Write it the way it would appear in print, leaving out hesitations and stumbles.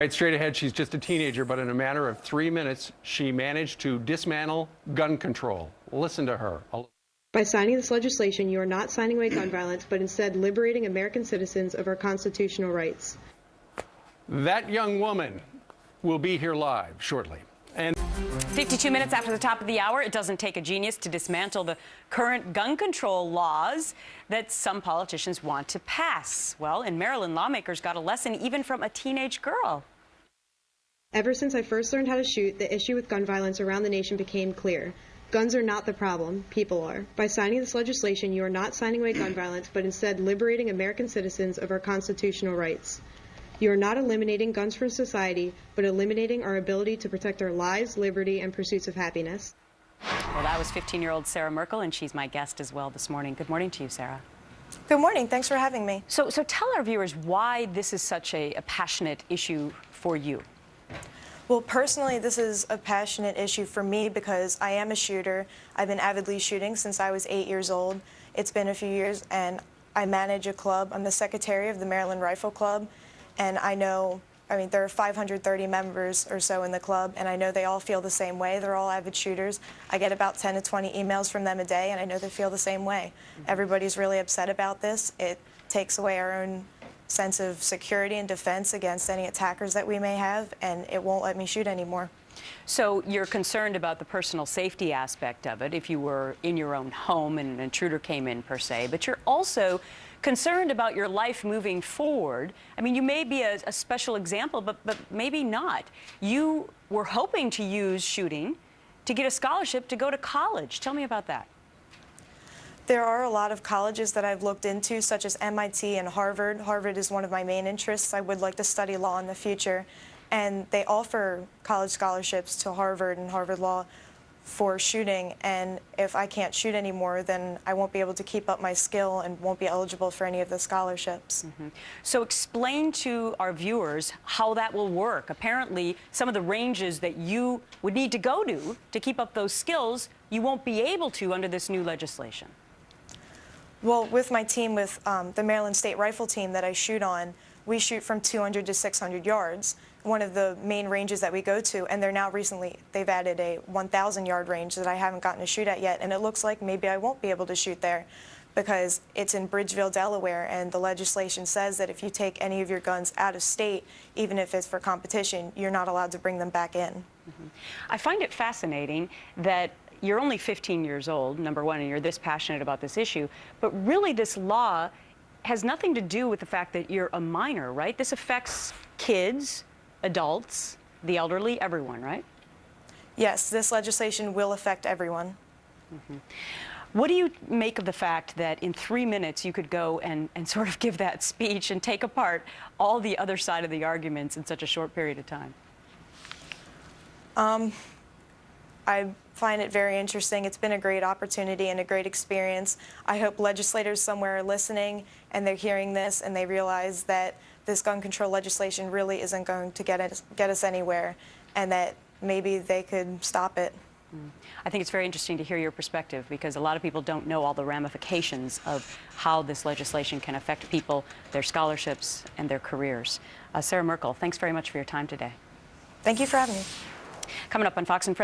Right straight ahead, she's just a teenager, but in a matter of 3 minutes, she managed to dismantle gun control. Listen to her. By signing this legislation, you are not signing away gun violence, but instead liberating American citizens of our constitutional rights. That young woman will be here live shortly. And 52 minutes after the top of the hour, it doesn't take a genius to dismantle the current gun control laws that some politicians want to pass. Well, in Maryland, lawmakers got a lesson even from a teenage girl. Ever since I first learned how to shoot, the issue with gun violence around the nation became clear. Guns are not the problem, people are. By signing this legislation, you are not signing away gun violence, but instead liberating American citizens of our constitutional rights. You are not eliminating guns from society, but eliminating our ability to protect our lives, liberty, and pursuits of happiness. Well, that was 15-year-old Sarah Merkel, and she's my guest as well this morning. Good morning to you, Sarah. Good morning. Thanks for having me. So tell our viewers why this is such a passionate issue for you. Well, personally, this is a passionate issue for me because I am a shooter. I've been avidly shooting since I was 8 years old. It's been a few years, and I manage a club. I'm the secretary of the Maryland Rifle Club, and there are 530 members or so in the club, and I know they all feel the same way. They're all avid shooters. I get about 10 to 20 emails from them a day, and I know they feel the same way. Everybody's really upset about this. It takes away our own sense of security and defense against any attackers that we may have, and it won't let me shoot anymore. So you're concerned about the personal safety aspect of it if you were in your own home and an intruder came in, per se, but you're also concerned about your life moving forward. I mean, you may be a special example, but maybe not. You were hoping to use shooting to get a scholarship to go to college. Tell me about that. There are a lot of colleges that I've looked into, such as MIT and Harvard. Harvard is one of my main interests. I would like to study law in the future. And they offer college scholarships to Harvard and Harvard Law for shooting. And if I can't shoot anymore, then I won't be able to keep up my skill and won't be eligible for any of the scholarships. So explain to our viewers how that will work. Apparently, some of the ranges that you would need to go to keep up those skills, you won't be able to under this new legislation. Well, with my team, with the Maryland State Rifle Team that I shoot on, we shoot from 200 to 600 yards, one of the main ranges that we go to, and they've added a 1,000-yard range that I haven't gotten to shoot at yet, and it looks like maybe I won't be able to shoot there because it's in Bridgeville, Delaware, and the legislation says that if you take any of your guns out of state, even if it's for competition, you're not allowed to bring them back in. I find it fascinating that you're only 15 years old, number one, and you're this passionate about this issue, but really this law has nothing to do with the fact that you're a minor, right? This affects kids, adults, the elderly, everyone, right? Yes, this legislation will affect everyone. What do you make of the fact that in 3 minutes you could go and sort of give that speech and take apart all the other side of the arguments in such a short period of time? I find it very interesting. It's been a great opportunity and a great experience. I hope legislators somewhere are listening and they're hearing this and they realize that this gun control legislation really isn't going to get us anywhere and that maybe they could stop it. I think it's very interesting to hear your perspective because a lot of people don't know all the ramifications of how this legislation can affect people, their scholarships, and their careers. Sarah Merkel, thanks very much for your time today. Thank you for having me. Coming up on Fox and Friends.